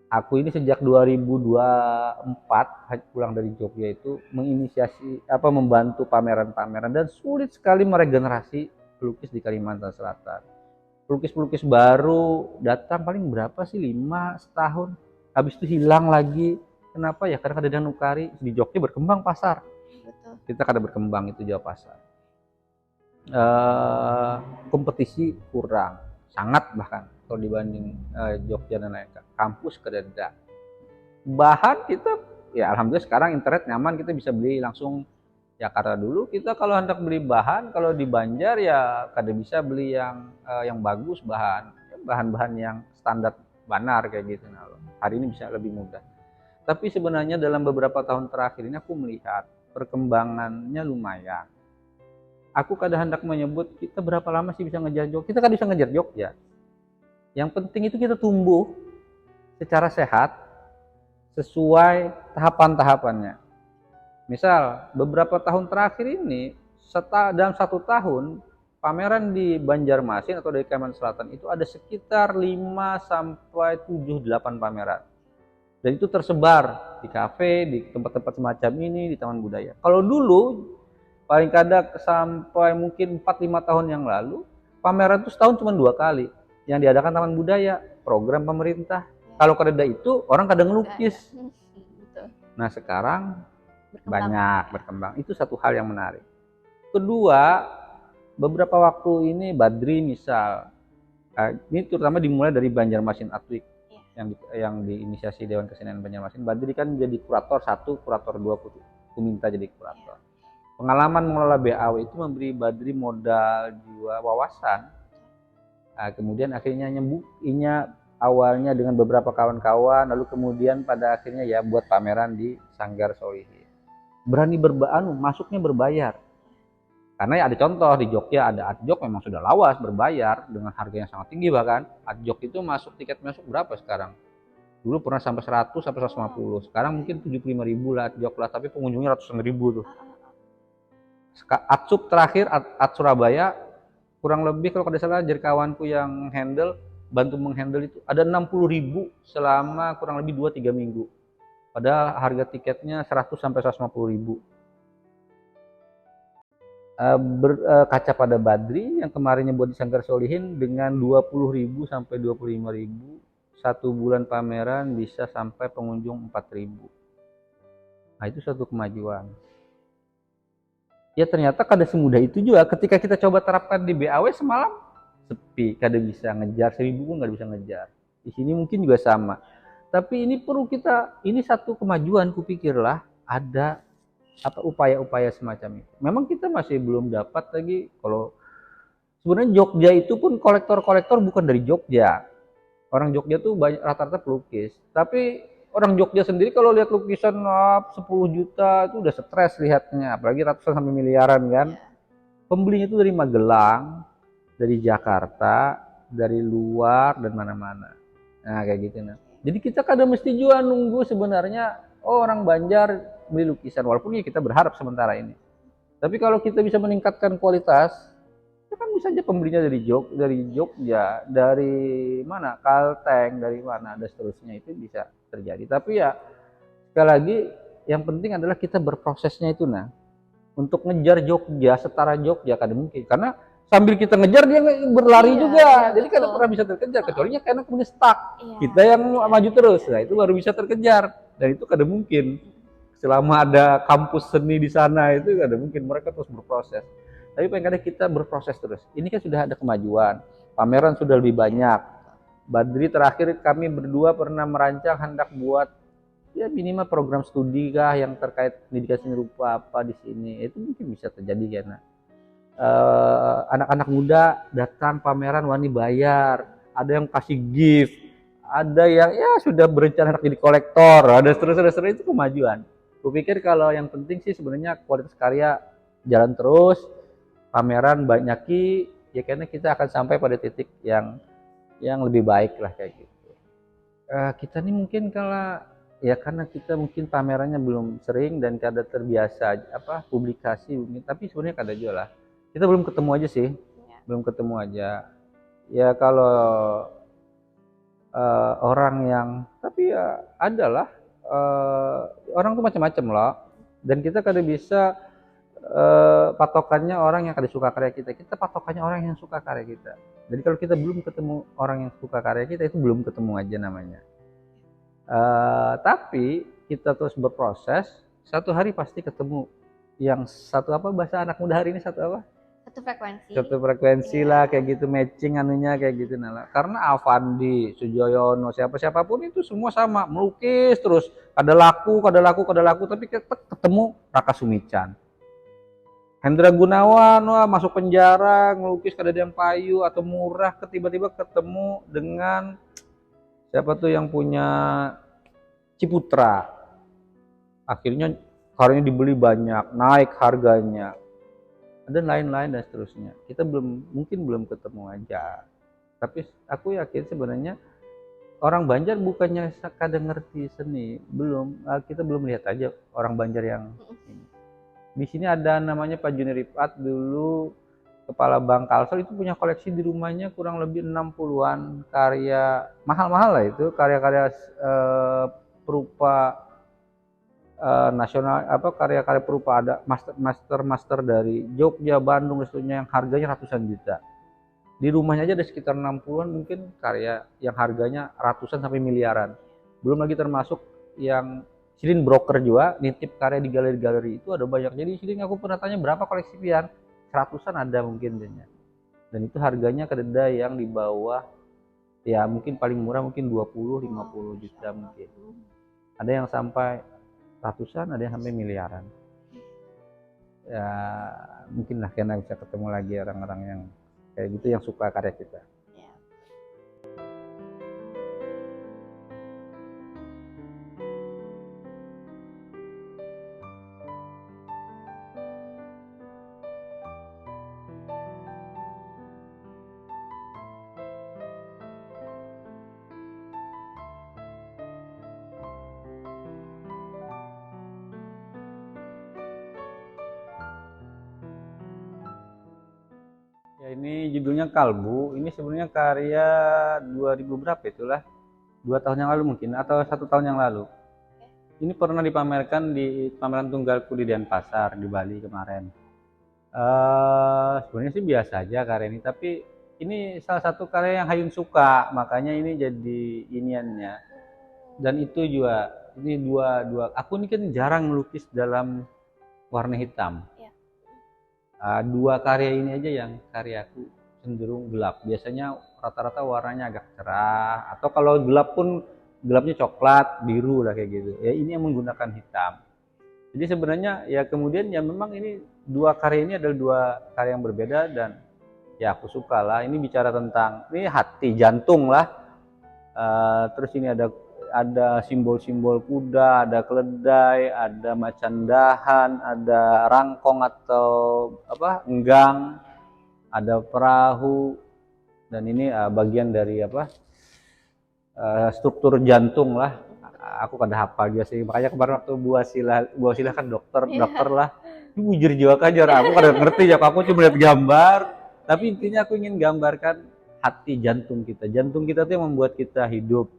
Aku ini sejak 2024 pulang dari Jogja itu menginisiasi membantu pameran-pameran dan sulit sekali meregenerasi pelukis di Kalimantan Selatan. Pelukis-pelukis baru datang paling berapa sih? 5 setahun. Habis itu hilang lagi. Kenapa ya? Karena kadang nukari di Jogja berkembang pasar. Betul. Kita kadang berkembang itu jauh pasar. Kompetisi kurang, sangat bahkan kalau dibanding Jogja dan lain kampus kededa. Bahan kita ya alhamdulillah sekarang internet nyaman, kita bisa beli langsung Jakarta. Dulu kita kalau hendak beli bahan, kalau di Banjar ya kada bisa beli yang bagus, bahan-bahan yang standar banar kayak gitu. Nah, hari ini bisa lebih mudah. Tapi sebenarnya dalam beberapa tahun terakhir ini aku melihat perkembangannya lumayan. Aku kadang hendak menyebut kita berapa lama sih bisa ngejar Jogja? Kita kan bisa ngejar Jogja. Yang penting itu kita tumbuh secara sehat sesuai tahapan-tahapannya. Misal beberapa tahun terakhir ini dalam 1 tahun pameran di Banjarmasin atau dari Kalimantan Selatan itu ada sekitar 5 sampai 7 8 pameran. Dan itu tersebar di kafe, di tempat-tempat semacam ini, di taman budaya. Kalau dulu paling kadang sampai mungkin 4-5 tahun yang lalu, pameran itu setahun cuma 2 kali yang diadakan taman budaya, program pemerintah. Kalau kada itu orang kadang ngelukis. Nah sekarang banyak berkembang. Itu satu hal yang menarik. Kedua, beberapa waktu ini Badri misal, ini terutama dimulai dari Banjarmasin Art Week yang diinisiasi Dewan Kesenian Banjarmasin. Badri kan jadi kurator 1, kurator 2, aku minta jadi kurator. Pengalaman mengelola BAW itu memberi Badri modal jiwa wawasan. Kemudian akhirnya nyembuhinya awalnya dengan beberapa kawan-kawan, lalu kemudian pada akhirnya ya buat pameran di Sanggar Solihin. Berani masuknya berbayar. Karena ya ada contoh di Jogja, ada Artjok memang sudah lawas berbayar dengan harga yang sangat tinggi, bahkan Artjok itu tiket masuk berapa sekarang? Dulu pernah sampai 100 sampai 150. Sekarang mungkin 75.000 lah Artjok lah, tapi pengunjungnya ratusan ribu tuh. Artsub terakhir Art Surabaya kurang lebih kalau tidak salah jadi kawanku yang bantu menghandle itu ada 60.000 selama kurang lebih 2-3 minggu. Padahal harga tiketnya 100 sampai 150.000. Berkaca pada Badri yang kemarinnya buat di Sanggar Solihin dengan 20.000 sampai 25.000, 1 bulan pameran bisa sampai pengunjung 4.000. Nah itu satu kemajuan. Ya ternyata kada semudah itu juga. Ketika kita coba terapkan di BAW semalam sepi, kada bisa ngejar 1.000 pun kada bisa ngejar. Di sini mungkin juga sama. Tapi ini ini satu kemajuan kupikirlah ada upaya-upaya semacam itu. Memang kita masih belum dapat lagi kalau sebenarnya Jogja itu pun kolektor-kolektor bukan dari Jogja. Orang Jogja tuh rata-rata pelukis. Tapi orang Jogja sendiri kalau lihat lukisan 10 juta itu udah stres lihatnya, apalagi ratusan sampai miliaran kan. Pembelinya itu dari Magelang, dari Jakarta, dari luar dan mana-mana. Nah kayak gitu nah. Jadi kita kadang mesti juga nunggu sebenarnya orang Banjar beli lukisan, walaupun ya kita berharap sementara ini. Tapi kalau kita bisa meningkatkan kualitas, ya kan bisa aja pembelinya dari Jogja, dari mana, Kalteng, dari mana, dan seterusnya itu bisa terjadi. Tapi ya sekali lagi yang penting adalah kita berprosesnya itu nah. Untuk ngejar Jogja, setara Jogja kadang mungkin. Karena sambil kita ngejar dia berlari juga. Jadi kadang pernah bisa terkejar, kecuali karena kemudian stuck. Kita yang maju terus, nah itu baru bisa terkejar. Dan itu kadang mungkin. Selama ada kampus seni di sana itu kadang mungkin mereka terus berproses. Tapi paling kadang kita berproses terus. Ini kan sudah ada kemajuan, pameran sudah lebih banyak. Badri terakhir kami berdua pernah merancang hendak buat ya minimal program studi kah yang terkait pendidikan seni rupa apa di sini. Itu mungkin bisa terjadi karena anak-anak muda datang pameran wani bayar, ada yang kasih gift, ada yang ya sudah berencana hendak jadi kolektor, ada seterusnya itu kemajuan. Kupikir kalau yang penting sih sebenarnya kualitas karya jalan terus, pameran banyaki, ya karena kita akan sampai pada titik yang lebih baik lah kayak gitu. Kita nih mungkin karena kita mungkin pamerannya belum sering dan kada terbiasa publikasi, tapi sebenarnya kada juga lah. Kita belum ketemu aja sih, belum ketemu aja. Ya kalau orang yang, tapi ya adalah orang tuh macam-macam loh, dan kita kada bisa patokannya orang yang kada suka karya kita patokannya orang yang suka karya kita. Jadi kalau kita belum ketemu orang yang suka karya kita, itu belum ketemu aja namanya. Tapi kita terus berproses, satu hari pasti ketemu yang bahasa anak muda hari ini Satu frekuensi. Satu frekuensi Iya. lah kayak gitu, matching anunya kayak gitu Nala. Karena Avandi, Sujoyono, siapapun itu semua sama, melukis terus. Kada laku, tapi ketemu Raka Sumican. Hendra Gunawan, wah masuk penjara, ngelukis kada ada yang payu atau murah, tiba-tiba ketemu dengan siapa tuh yang punya Ciputra. Akhirnya karyanya dibeli banyak, naik harganya. Ada lain-lain dan seterusnya. Kita mungkin belum ketemu aja. Tapi aku yakin sebenarnya orang Banjar bukannya kadang ngerti seni, belum. Kita belum lihat aja orang Banjar yang ini. Di sini ada namanya Pak Juni Rifat, dulu kepala Bank Kalsel, itu punya koleksi di rumahnya kurang lebih 60-an karya mahal-mahal lah itu, karya-karya berupa nasional, apa karya-karya berupa ada master dari Jogja, Bandung sebagainya yang harganya ratusan juta. Di rumahnya aja ada sekitar 60-an mungkin karya yang harganya ratusan sampai miliaran. Belum lagi termasuk yang Silin broker juga nitip karya di galeri-galeri itu ada banyak. Jadi Silin aku pernah tanya berapa koleksi pian, seratusan ada mungkin dehnya. Dan itu harganya kedai yang di bawah ya mungkin paling murah mungkin 20-50 juta mungkin. Ada yang sampai ratusan, ada yang sampai miliaran. Ya mungkin lah karena bisa ketemu lagi orang-orang yang kayak gitu yang suka karya kita. Ya ini judulnya Kalbu. Ini sebenarnya karya 2000 berapa itulah? 2 tahun yang lalu mungkin atau 1 tahun yang lalu. Ini pernah dipamerkan di pameran tunggalku di Denpasar di Bali kemarin. Sebenarnya sih biasa aja karya ini, tapi ini salah satu karya yang Hayun suka, makanya ini jadi iniannya. Dan itu juga ini dua aku ini kan jarang melukis dalam warna hitam. Dua karya ini aja yang karyaku cenderung gelap. Biasanya rata-rata warnanya agak cerah, atau kalau gelap pun gelapnya coklat, biru lah kayak gitu. Ya ini yang menggunakan hitam. Jadi sebenarnya ya kemudian ya memang ini dua karya ini adalah dua karya yang berbeda dan ya aku suka lah. Ini bicara tentang ini hati, jantung lah. Terus ini ada simbol-simbol kuda, ada keledai, ada macan dahan, ada rangkong atau apa enggang, ada perahu, dan ini bagian dari apa struktur jantung lah. Aku kada hafal dia sih, makanya kemarin waktu buah sila kan dokter lah. Ini bujur jiwa kajar, aku kada ngerti ya, aku cuma lihat gambar. Tapi intinya aku ingin gambarkan hati jantung kita. Jantung kita tuh yang membuat kita hidup.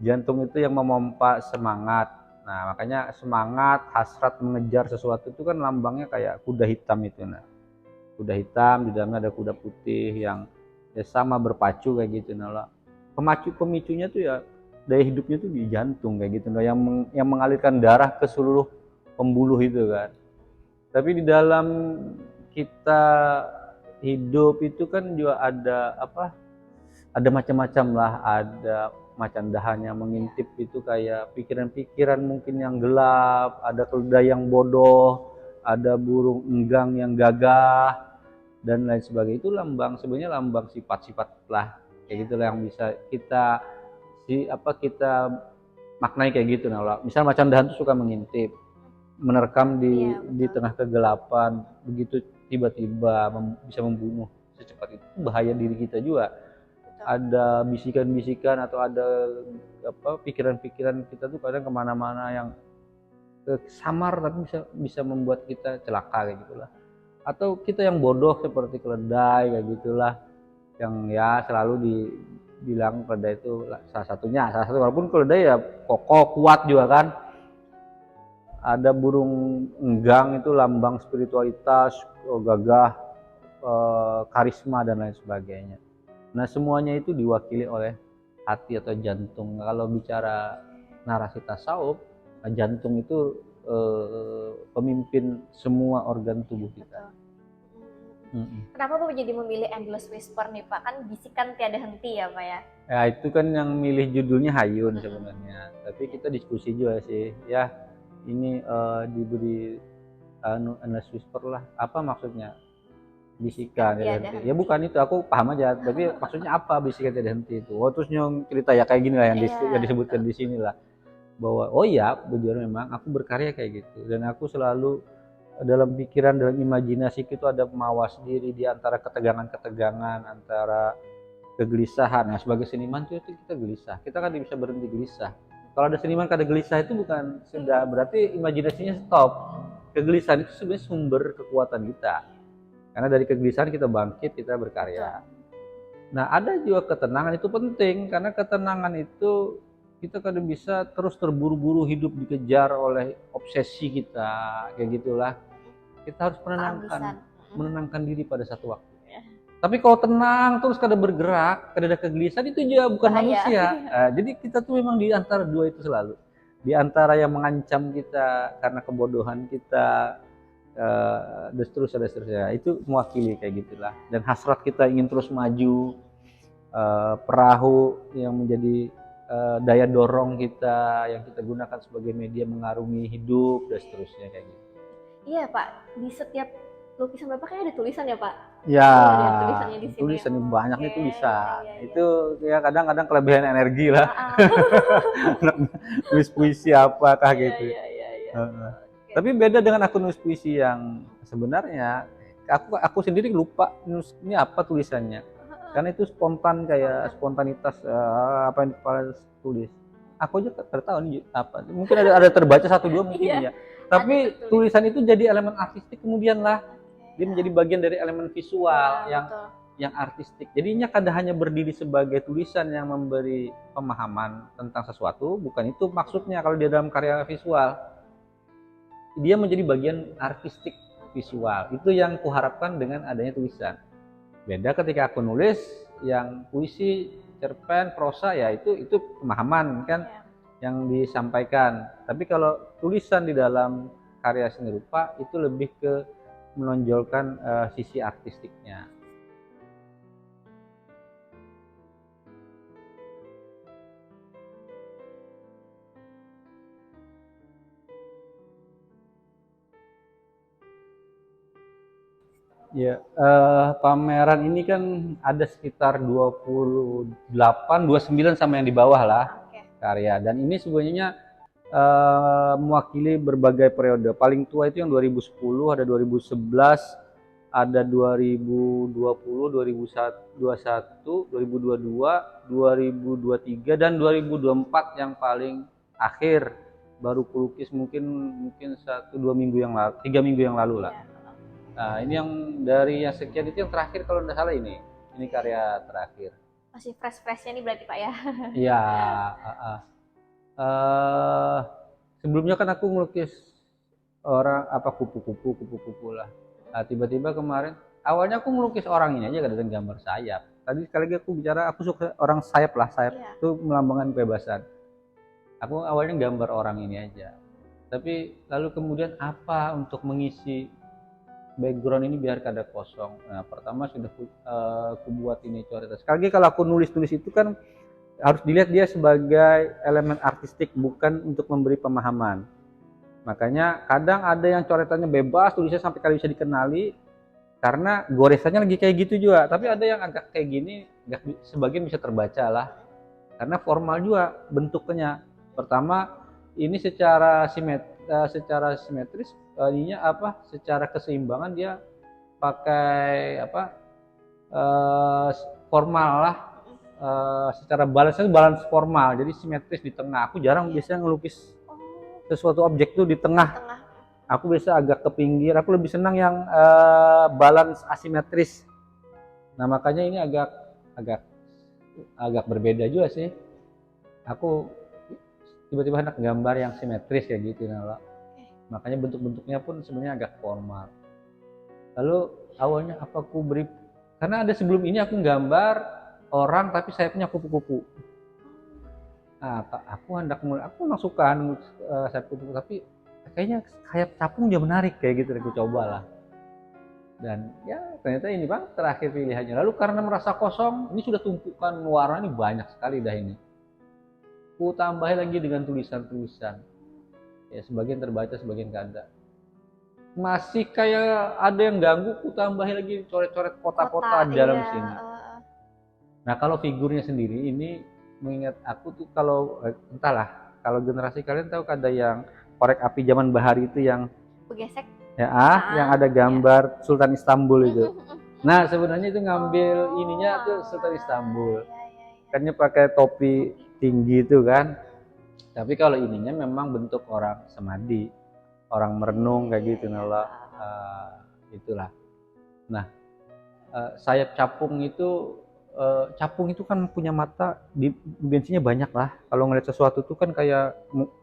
Jantung itu yang memompa semangat. Nah, makanya semangat, hasrat mengejar sesuatu itu kan lambangnya kayak kuda hitam itu. Nah, kuda hitam di dalamnya ada kuda putih yang ya sama berpacu kayak gitu. Nah, pemicunya tuh ya daya hidupnya tuh di jantung kayak gitu. Nah, yang mengalirkan darah ke seluruh pembuluh itu kan. Tapi di dalam kita hidup itu kan juga ada apa? Ada macam-macam lah, ada macan dahan yang mengintip itu kayak pikiran-pikiran mungkin yang gelap, ada keledai yang bodoh, ada burung enggang yang gagah dan lain sebagainya. Itu sebenarnya lambang sifat-sifat lah kayak gitulah yang bisa kita maknai kayak gitu. Nah, misal macan dahan itu suka mengintip, menerkam di tengah kegelapan, begitu tiba-tiba bisa membunuh secepat itu, bahaya diri kita juga. Ada bisikan-bisikan atau ada apa pikiran-pikiran kita tuh kadang kemana-mana yang samar tapi bisa membuat kita celaka kayak gitulah. Atau kita yang bodoh seperti keledai kayak gitulah, yang ya selalu dibilang keledai itu salah satu walaupun keledai ya kokoh kuat juga kan. Ada burung enggang itu lambang spiritualitas, gagah, karisma dan lain sebagainya. Nah semuanya itu diwakili oleh hati atau jantung. Kalau bicara narasi tasawuf, jantung itu pemimpin semua organ tubuh kita. Kenapa Bapak jadi memilih Endless Whisper nih Pak? Kan bisikan tiada henti ya Pak ya? Ya itu kan yang milih judulnya Hayun sebenarnya. Tapi kita diskusi juga sih. Ya ini diberi endless whisper lah. Apa maksudnya? Bisikan tiada Tiada henti. henti. Ya bukan itu, aku paham aja. Tapi maksudnya apa bisikan tiada henti itu? Oh terus yang cerita ya kayak gini lah yang, yang disebutkan di sini lah. Bahwa oh ya benar memang aku berkarya kayak gitu. Dan aku selalu dalam pikiran, dalam imajinasi itu ada mawas diri di antara ketegangan-ketegangan, antara kegelisahan. Nah, sebagai seniman itu kita gelisah. Kita kan bisa berhenti gelisah. Kalau ada seniman kada gelisah itu bukan sudah berarti imajinasinya stop. Kegelisahan itu sebenarnya sumber kekuatan kita. Karena dari kegelisahan kita bangkit, kita berkarya. Nah, ada juga ketenangan itu penting karena ketenangan itu kita kadang bisa terus terburu-buru hidup dikejar oleh obsesi kita kayak gitulah. Kita harus menenangkan diri pada satu waktu. Tapi kalau tenang terus kadang bergerak, kadang ada kegelisahan itu juga bukan manusia. Nah, jadi kita tuh memang di antara dua itu selalu. Di antara yang mengancam kita karena kebodohan kita, dan seterusnya itu mewakili kayak gitulah. Dan hasrat kita ingin terus maju, perahu yang menjadi daya dorong kita yang kita gunakan sebagai media mengarungi hidup dan seterusnya kayak gitu. Iya Pak, di setiap lukisan Bapak kan ada tulisan ya Pak? Ya, ada tulisannya di sini. tulisan banyak nih tulisan. Itu ya kadang-kadang kelebihan energi lah. Nulis puisi apakah gitu. Tapi beda dengan aku nulis puisi yang sebenarnya aku sendiri lupa ini apa tulisannya. Karena itu spontan kayak spontanitas apa yang di kepala tulis. Aku aja tertahu nih apa. Mungkin ada terbaca satu dua mungkin ya. Tapi tulisan itu jadi elemen artistik kemudian lah. Dia menjadi bagian dari elemen visual yang artistik. Jadinya kada hanya berdiri sebagai tulisan yang memberi pemahaman tentang sesuatu, bukan itu maksudnya kalau dia dalam karya visual. Dia menjadi bagian artistik visual. Itu yang kuharapkan dengan adanya tulisan. Beda ketika aku nulis yang puisi, cerpen, prosa ya itu pemahaman kan yang disampaikan. Tapi kalau tulisan di dalam karya seni rupa itu lebih ke menonjolkan sisi artistiknya. Ya, pameran ini kan ada sekitar 28, 29 sama yang di bawah lah karya. Dan ini sebenarnya mewakili berbagai periode. Paling tua itu yang 2010, ada 2011, ada 2020, 2021, 2022, 2023 dan 2024 yang paling akhir baru kulukis mungkin 1-2 minggu yang lalu, 3 minggu yang lalu lah. Nah, ini yang dari yang sekian itu yang terakhir kalau tidak salah ini karya terakhir. Masih fresh-freshnya nih berarti Pak ya? Iya. Sebelumnya kan aku melukis orang apa kupu-kupu lah. Nah, tiba-tiba kemarin awalnya aku melukis orang ini aja dengan gambar sayap. Tadi sekali lagi aku bicara aku suka orang sayap lah, sayap itu melambangkan kebebasan. Aku awalnya gambar orang ini aja. Tapi lalu kemudian apa untuk mengisi background ini biar kada kosong. Nah, pertama sudah aku buat ini coretan. Sekali lagi kalau aku nulis itu kan harus dilihat dia sebagai elemen artistik bukan untuk memberi pemahaman. Makanya kadang ada yang coretannya bebas, tulisnya sampai kali bisa dikenali karena goresannya lagi kayak gitu juga. Tapi ada yang agak kayak gini, sebagian bisa terbaca lah. Karena formal juga bentuknya. Pertama ini secara simetris ininya apa? Secara keseimbangan dia pakai apa? Formal lah. Secara balance formal, jadi simetris di tengah. Aku jarang biasanya ngelukis sesuatu objek tuh di tengah. Aku biasa agak ke pinggir. Aku lebih senang yang balance asimetris. Nah makanya ini agak berbeda juga sih. Aku tiba-tiba hendak gambar yang simetris kayak gitu, nah, makanya bentuk-bentuknya pun sebenarnya agak formal. Lalu awalnya apa aku beri, karena ada sebelum ini aku gambar orang tapi sayapnya kupu-kupu. Nah, aku memang suka sayap kupu-kupu, tapi kayaknya sayap capung dia menarik kayak gitu, aku cobalah. Dan ya ternyata ini bang terakhir pilihannya. Lalu karena merasa kosong, ini sudah tumpukan warna ini banyak sekali dah ini. Ku tambahin lagi dengan tulisan-tulisan. Ya sebagian terbaca, sebagian kada. Masih kayak ada yang ganggu, ku tambahin lagi coret-coret kota-kota di dalam iya, sini. Nah kalau figurnya sendiri ini mengingat aku tuh kalau entahlah, kalau generasi kalian tahu ada yang korek api zaman bahari itu yang Begesek. ya yang ada gambar Sultan Istanbul itu. Nah sebenarnya itu ngambil ininya tuh Sultan Istanbul. Kan pakai topi tinggi itu kan. Tapi kalau ininya memang bentuk orang semadi, orang merenung kayak gitu nala itulah. Nah sayap capung itu kan punya mata dimensinya banyak lah. Kalau ngeliat sesuatu tuh kan kayak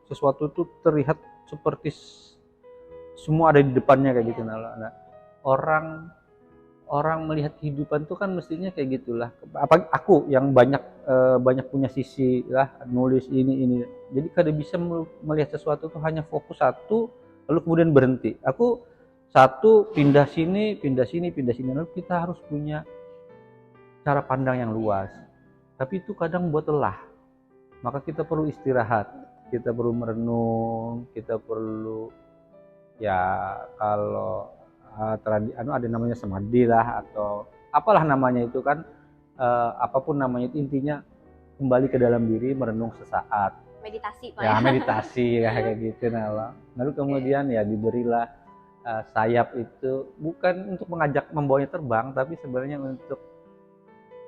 sesuatu tuh terlihat seperti semua ada di depannya kayak gitu nala. Nah orang melihat kehidupan tuh kan mestinya kayak gitulah. Apa aku yang banyak punya sisi lah nulis ini. Jadi kada bisa melihat sesuatu tuh hanya fokus satu lalu kemudian berhenti. Aku satu pindah sini, lalu kita harus punya cara pandang yang luas. Tapi itu kadang buat lelah. Maka kita perlu istirahat, kita perlu merenung, kita perlu ya kalau ada namanya samadhi lah atau apalah namanya itu kan apapun namanya itu intinya kembali ke dalam diri merenung sesaat Meditasi Pak ya meditasi ya kayak gitu lalu kemudian ya diberilah sayap itu bukan untuk mengajak membawanya terbang tapi sebenarnya untuk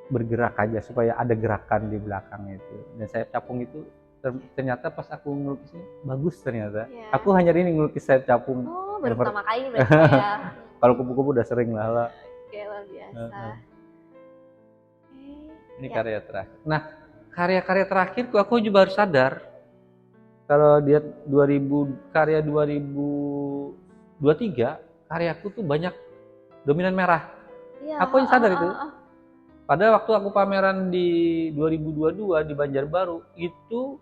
bergerak aja supaya ada gerakan di belakang itu dan sayap capung itu ternyata pas aku ngelukisnya bagus ternyata aku hanya ini ngelukis sayap capung baru pertama kali berarti ya. Kalau kupu-kupu udah sering lah. Oke, luar biasa. Ini karya terakhir. Nah, karya-karya terakhirku aku juga harus sadar. Kalau dia 2023, karyaku tuh banyak dominan merah. Iya, Aku yang sadar itu. Pada waktu aku pameran di 2022 di Banjarbaru itu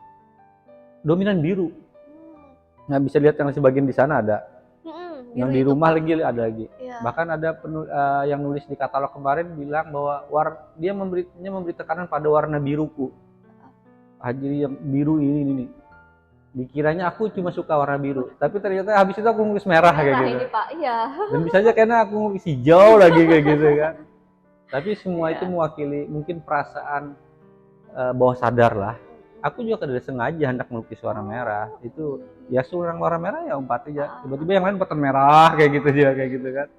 dominan biru. Nah, bisa lihat yang sebagian di sana ada. Yang di rumah lagi ada lagi. Bahkan ada yang nulis di katalog kemarin bilang bahwa dia memberi tekanan pada warna biruku. Jadi yang biru ini. Dikiranya aku cuma suka warna biru, tapi ternyata habis itu aku nulis merah kayak gitu. Ini Pak, iya. Dan bisa aja karena aku nulis hijau lagi kayak gitu kan. Tapi semua itu mewakili mungkin perasaan bawah sadar lah. Aku juga kada sengaja hendak melukis warna merah itu ya seorang warna merah ya umpat aja tiba-tiba yang lain button merah kayak gitu aja kayak gitu kan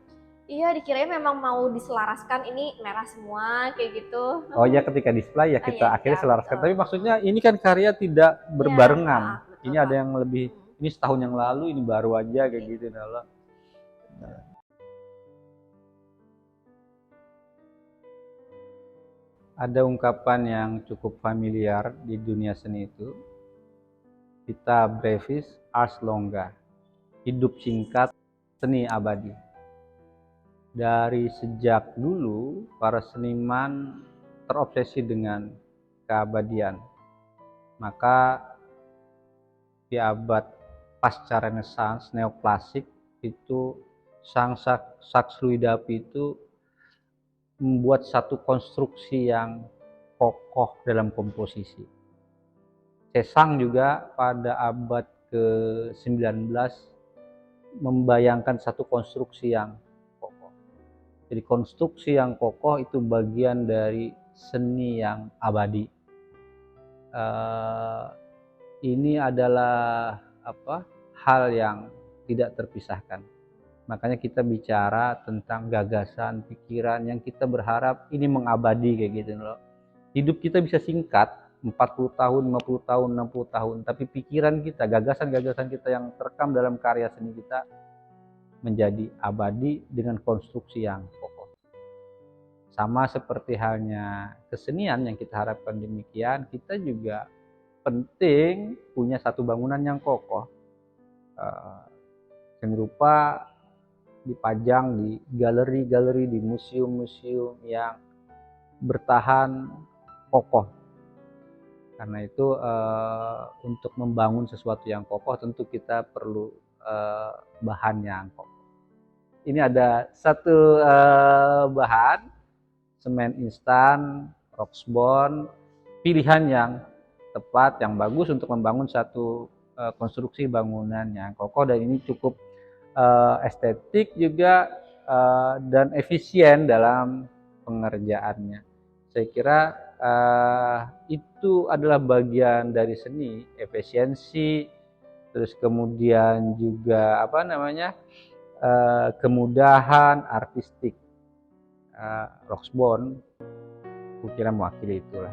iya dikirain memang mau diselaraskan ini merah semua kayak gitu oh ya ketika display ya kita akhirnya selaraskan tapi maksudnya ini kan karya tidak berbarengan ini ada yang lebih ini setahun yang lalu ini baru aja kayak gitu nah. Ada ungkapan yang cukup familiar di dunia seni itu, vita brevis ars longa, hidup singkat, seni abadi. Dari sejak dulu, para seniman terobsesi dengan keabadian. Maka di abad pasca Renaissance, neoklasik, itu sang Saksluidapi itu membuat satu konstruksi yang kokoh dalam komposisi. Cesang juga pada abad ke-19 membayangkan satu konstruksi yang kokoh. Jadi konstruksi yang kokoh itu bagian dari seni yang abadi. Ini adalah hal yang tidak terpisahkan. Makanya kita bicara tentang gagasan, pikiran yang kita berharap ini mengabadi kayak gitu loh. Hidup kita bisa singkat, 40 tahun, 50 tahun, 60 tahun, tapi pikiran kita, gagasan-gagasan kita yang terekam dalam karya seni kita menjadi abadi dengan konstruksi yang kokoh. Sama seperti halnya kesenian yang kita harapkan demikian, kita juga penting punya satu bangunan yang kokoh. Seni rupa dipajang di galeri-galeri, di museum-museum yang bertahan kokoh. Karena itu untuk membangun sesuatu yang kokoh tentu kita perlu bahan yang kokoh. ini ada satu bahan semen instan Roxbond, pilihan yang tepat, yang bagus untuk membangun satu konstruksi bangunan yang kokoh, dan ini cukup estetik juga dan efisien dalam pengerjaannya. Saya kira itu adalah bagian dari seni, efisiensi, terus kemudian juga kemudahan artistik. Roxbond, kukira mewakili itulah.